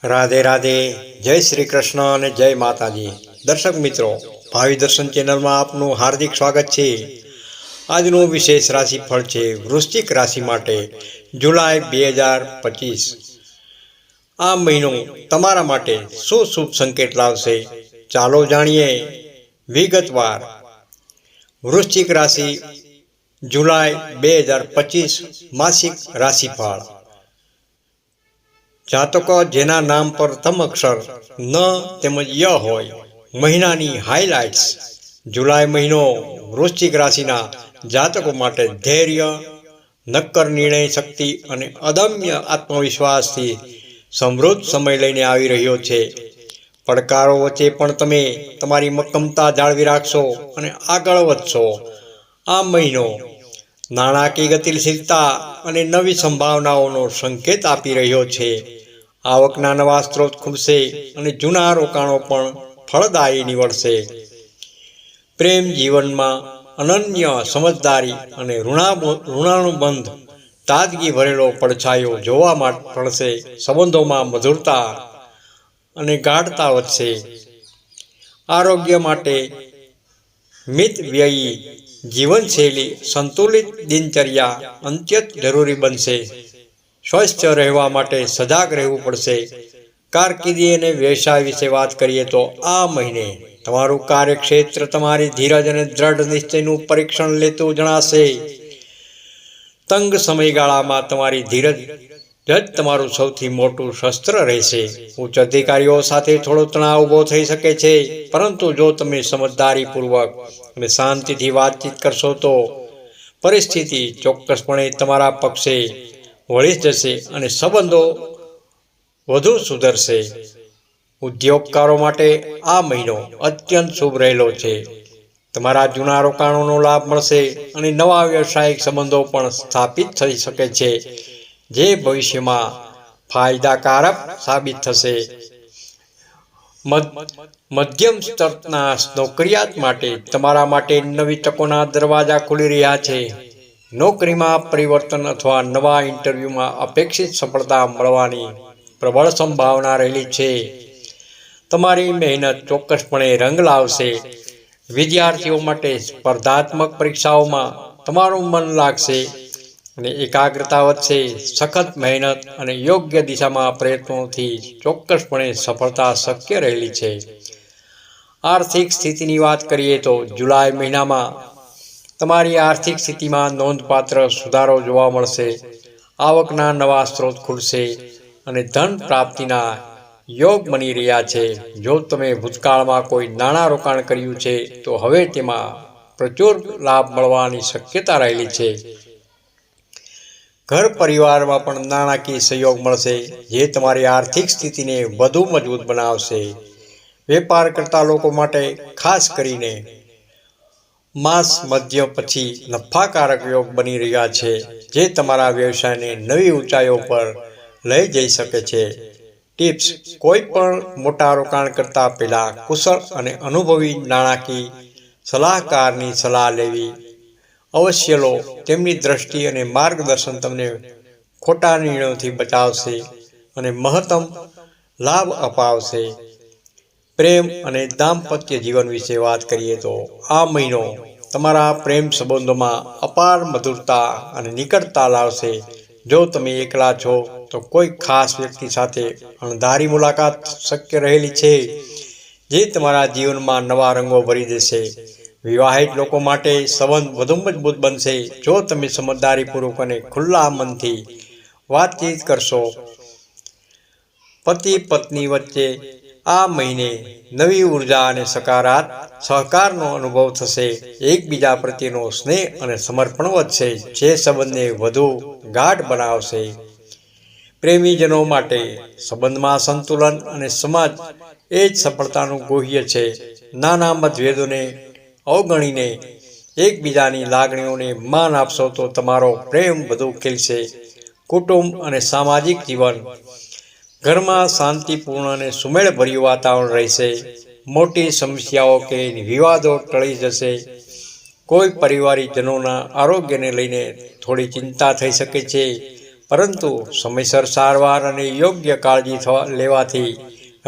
રાધે રાધે, જય શ્રી કૃષ્ણ અને જય માતાજી. દર્શક મિત્રો, ભાવિ દર્શન ચેનલમાં આપનું હાર્દિક સ્વાગત છે. આજનું વિશેષ રાશિફળ છે વૃશ્ચિક રાશિ માટે જુલાઈ 2025. આ મહિનો તમારા માટે શું શુભ સંકેત લાવશે, ચાલો જાણીએ વિગતવાર. વૃશ્ચિક રાશિ જુલાઈ 2025 માસિક રાશિફળ. જાતકો જેના નામ પર પ્રથમ અક્ષર ન તેમજ ય હોય, મહિનાની હાઇલાઇટ્સ. જુલાઈ મહિનો વૃશ્ચિક રાશિના જાતકો માટે ધૈર્ય, નક્કર નિર્ણય શક્તિ અને અદમ્ય આત્મવિશ્વાસથી સમૃદ્ધ સમય લઈને આવી રહ્યો છે. પડકારો વચ્ચે પણ તમે તમારી મક્કમતા જાળવી રાખશો અને આગળ વધશો. આ મહિનો નાણાકીય ગતિશીલતા અને નવી સંભાવનાઓનો સંકેત આપી રહ્યો છે. આવકના નવા સ્ત્રોત ખુલશે અને જૂના રોકાણો પણ ફળદાયી નીવડશે. પ્રેમ જીવનમાં અનન્ય સમજદારી અને ઋણાનુબંધ તાજગી ભરેલો પડછાયો જોવા મળશે. સંબંધોમાં મધુરતા અને ગાઢતા વધશે. આરોગ્ય માટે મિતવ્યયી જીવનશૈલી, સંતુલિત દિનચર્યા અત્યંત જરૂરી બનશે. સ્વસ્થ રહેવા માટે સજાગ રહેવું પડશે. કારકિર્દી અને વ્યવસાય વિશે વાત કરીએ તો આ મહિને તમારું કાર્યક્ષેત્ર તમારી ધીરજ અને દ્રઢ નિશ્ચયનું પરીક્ષણ લેતું જણાશે. તંગ સમયગાળામાં તમારી ધીરજ જ તમારું સૌથી મોટું શસ્ત્ર રહેશે. ઉચ્ચ અધિકારીઓ સાથે થોડો તણાવ ઊભો થઈ શકે છે, પરંતુ જો તમે સમજદારીપૂર્વક અને શાંતિથી વાતચીત કરશો તો પરિસ્થિતિ ચોક્કસપણે તમારા પક્ષે વળી જશે અને સંબંધો વધુ સુધરશે. ઉદ્યોગકારો માટે આ મહિનો અત્યંત શુભ રહેલો છે. તમારા જૂના રોકાણોનો લાભ મળશે અને નવા વ્યવસાયિક સંબંધો પણ સ્થાપિત થઈ શકે છે, જે ભવિષ્યમાં ફાયદાકારક સાબિત થશે. મધ્યમ સ્તરના નોકરિયાત માટે તમારા માટે નવી તકોના દરવાજા ખુલી રહ્યા છે. નોકરીમાં પરિવર્તન અથવા નવા ઇન્ટરવ્યૂમાં અપેક્ષિત સફળતા મળવાની પ્રબળ સંભાવના રહેલી છે. તમારી મહેનત ચોક્કસપણે રંગ લાવશે. વિદ્યાર્થીઓ માટે સ્પર્ધાત્મક પરીક્ષાઓમાં તમારું મન લાગશે અને એકાગ્રતા વધશે. સખત મહેનત અને યોગ્ય દિશામાં પ્રયત્નોથી ચોક્કસપણે સફળતા શક્ય રહેલી છે. આર્થિક સ્થિતિની વાત કરીએ તો જુલાઈ મહિનામાં તમારી આર્થિક સ્થિતિમાં નોંધપાત્ર સુધારો જોવા મળશે. આવકના નવા સ્ત્રોત ખુલશે અને ધન પ્રાપ્તિના યોગ બની રહ્યા છે. જો તમે ભૂતકાળમાં કોઈ નાણાં રોકાણ કર્યું છે તો હવે તેમાં પ્રચુર લાભ મળવાની શક્યતા રહેલી છે. ઘર પરિવારમાં પણ નાણાકીય સહયોગ મળશે, જે તમારી આર્થિક સ્થિતિને વધુ મજબૂત બનાવશે. વેપાર કરતા લોકો માટે ખાસ કરીને માસ મધ્ય પછી નફાકારક યોગ બની રહ્યા છે, જે તમારા વ્યવસાયને નવી ઊંચાઈઓ પર લઈ જઈ શકે છે. ટિપ્સ: કોઈ પણ મોટા રોકાણ કરતા પહેલા કુશળ અને અનુભવી નાણાકીય સલાહકારની સલાહ લેવી અવશ્ય લો. તેમની દ્રષ્ટિ અને માર્ગદર્શન તમને ખોટા નિર્ણયોથી બચાવશે અને મહત્તમ લાભ અપાવશે. પ્રેમ અને દાંપત્ય જીવન વિશે વાત કરીએ તો આ મહિનો તમારા પ્રેમ સંબંધોમાં અપાર મધુરતા અને નિકટતા લાવશે. જો તમે એકલા છો તો કોઈ ખાસ વ્યક્તિ સાથે અણધારી મુલાકાત શક્ય રહેલી છે, જે તમારા જીવનમાં નવા રંગો ભરી દેશે. વિવાહિત લોકો માટે સંબંધ વધુ મજબૂત બનશે જો તમે સમજદારીપૂર્વક અને ખુલ્લા મનથી વાતચીત કરશો. પતિ પત્ની વચ્ચે આ મહિને નવી ઉર્જા અને સહકારનો અનુભવ થશે. એકબીજા પ્રત્યેનો સ્નેહ અને સમર્પણ વધશે, જે સંબંધને વધુ ગાઢ બનાવશે. પ્રેમીજનો માટે સંબંધમાં સંતુલન અને સમજ એ જ સફળતાનું ગુહ્ય છે. નાના મતભેદોને અવગણીને એકબીજાની લાગણીઓને માન આપશો તો તમારો પ્રેમ વધુ ખીલશે. કુટુંબ અને સામાજિક જીવન: ઘરમાં શાંતિપૂર્ણ અને સુમેળભર્યું વાતાવરણ રહેશે. મોટી સમસ્યાઓ કે વિવાદો ટળી જશે. કોઈ પરિવારજનોના આરોગ્યને લઈને થોડી ચિંતા થઈ શકે છે, પરંતુ સમયસર સારવાર અને યોગ્ય કાળજી લેવાથી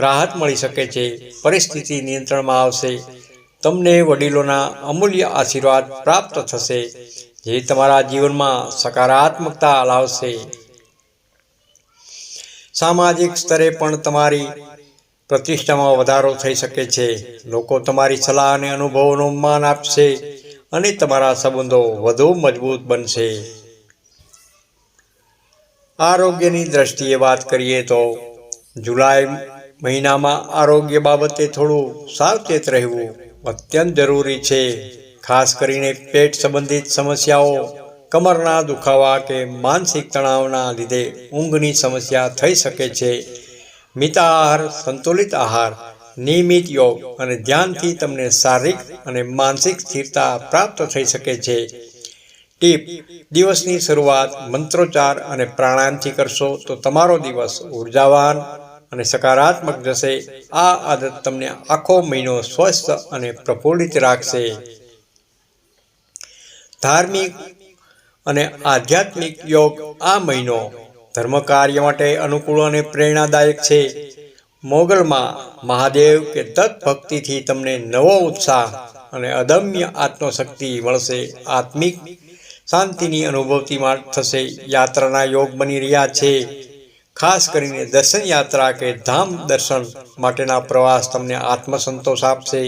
રાહત મળી શકે છે. પરિસ્થિતિ નિયંત્રણમાં આવશે. તમને વડીલોના અમૂલ્ય આશીર્વાદ પ્રાપ્ત થશે, જે તમારા જીવનમાં સકારાત્મકતા લાવશે. સામાજિક સ્તરે પણ તમારી પ્રતિષ્ઠામાં વધારો થઈ શકે છે. લોકો તમારી સલાહ અને અનુભવોનું માન આપશે અને તમારા સંબંધો વધુ મજબૂત બનશે. આરોગ્યની દ્રષ્ટિએ વાત કરીએ તો જુલાઈ મહિનામાં આરોગ્ય બાબતે થોડું સાવચેત રહેવું અત્યંત જરૂરી છે. ખાસ કરીને પેટ સંબંધિત સમસ્યાઓ, કમરના દુખાવા કે માનસિક તણાવના લીધે ઊંઘની સમસ્યા થઈ શકે છે. મિતાહાર, સંતુલિત આહાર, નિયમિત યોગ અને ધ્યાનથી તમને શારીરિક અને માનસિક સ્થિરતા પ્રાપ્ત થઈ શકે છે. ટીપ: દિવસની શરૂઆત મંત્રોચ્ચાર અને પ્રાણાયામથી કરશો તો તમારો દિવસ ઉર્જાવાન અને સકારાત્મક જશે. આ આદત તમને આખો મહિનો સ્વસ્થ અને પ્રફુલ્લિત રાખશે. ધાર્મિક અને આધ્યાત્મિક યોગ: આ મહિનો ધર્મકાર્ય માટે અનુકૂળ અને પ્રેરણાદાયક છે. મોગલમાં મહાદેવ કે દત્ત ભક્તિથી તમને નવો ઉત્સાહ અને અદમ્ય આત્મશક્તિ મળશે. આત્મિક શાંતિની અનુભૂતિ થશે. યાત્રાના યોગ બની રહ્યા છે. ખાસ કરીને દર્શન યાત્રા કે ધામ દર્શન માટેના પ્રવાસ તમને આત્મસંતોષ આપશે.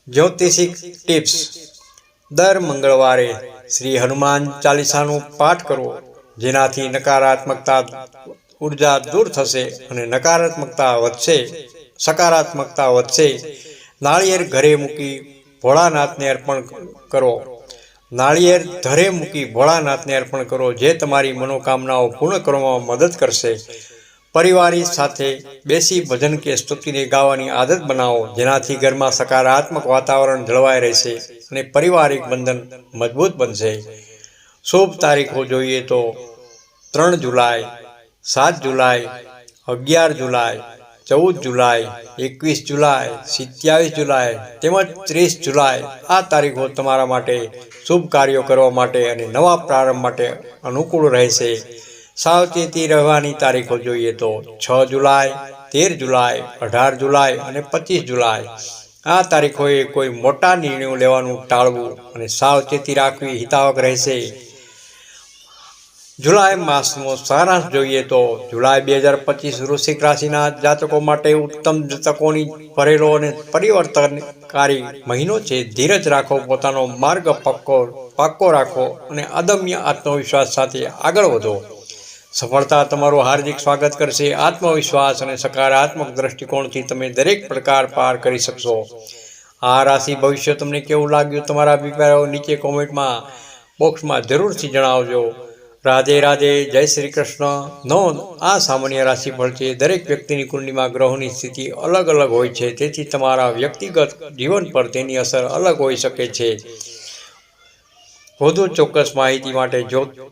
જ્યોતિષિક ટિપ્સ: દર મંગળવારે શ્રી હનુમાન ચાલીસાનું પાઠ કરો, જેનાથી નકારાત્મકતા ઉર્જા દૂર થશે અને સકારાત્મકતા વધશે. નાળિયેર ઘરે મૂકી ભોળાનાથને અર્પણ કરો. નાળિયેર ઘરે મૂકી ભોળાનાથને અર્પણ કરો, જે તમારી મનોકામનાઓ પૂર્ણ કરવામાં મદદ કરશે. પરિવાર સાથે બેસી ભજન કે સ્તુતિને ગાવાની આદત બનાવો, જેનાથી ઘરમાં સકારાત્મક વાતાવરણ જળવાઈ રહેશે અને પારિવારિક બંધન મજબૂત બનશે. શુભ તારીખો જોઈએ તો 3 જુલાઈ, 7 જુલાઈ, 11 જુલાઈ, 14 જુલાઈ, 21 જુલાઈ, 27 જુલાઈ તેમજ 30 જુલાઈ. આ તારીખો તમારા માટે શુભ કાર્યો કરવા માટે અને નવા પ્રારંભ માટે અનુકૂળ રહેશે. સાવચેતી રહેવાની તારીખો જોઈએ તો 6 જુલાઈ, 13 જુલાઈ, 18 જુલાઈ અને 25 જુલાઈ. આ તારીખોએ કોઈ મોટા નિર્ણયો લેવાનું ટાળવું અને સાવચેતી રાખવી હિતાવહ રહેશે. જુલાઈ માસનો સારાંશ જોઈએ તો જુલાઈ 2025 વૃશ્ચિક રાશિના જાતકો માટે ઉત્તમ તકોની ભરેલો અને પરિવર્તનકારી મહિનો છે. ધીરજ રાખો, પોતાનો માર્ગ પાક્કો રાખો અને અદમ્ય આત્મવિશ્વાસ સાથે આગળ વધો. સફળતા તમારું હાર્દિક સ્વાગત કરશે. આત્મવિશ્વાસ અને સકારાત્મક દ્રષ્ટિકોણથી તમે દરેક પડકાર પાર કરી શકશો. આ રાશિ ભવિષ્ય તમને કેવું લાગ્યું? તમારા અભિપ્રાયો નીચે કોમેન્ટમાં બોક્સમાં જરૂરથી જણાવજો. રાધે રાધે, જય શ્રી કૃષ્ણ. નોંધ: આ સામાન્ય રાશિફળ છે. દરેક વ્યક્તિની કુંડળીમાં ગ્રહોની સ્થિતિ અલગ અલગ હોય છે, તેથી તમારા વ્યક્તિગત જીવન પર તેની અસર અલગ હોઈ શકે છે. વધુ ચોક્કસ માહિતી માટે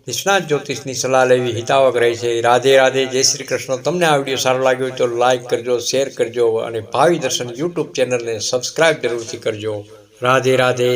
નિષ્ણાત જ્યોતિષની સલાહ લેવી હિતાવહ રહે છે. રાધે રાધે, જય શ્રી કૃષ્ણ. તમને આ વિડીયો સારો લાગ્યો હોય તો લાઇક કરજો, શેર કરજો અને ભાવિ દર્શન યુટ્યુબ ચેનલને સબસ્ક્રાઇબ જરૂરથી કરજો. રાધે રાધે.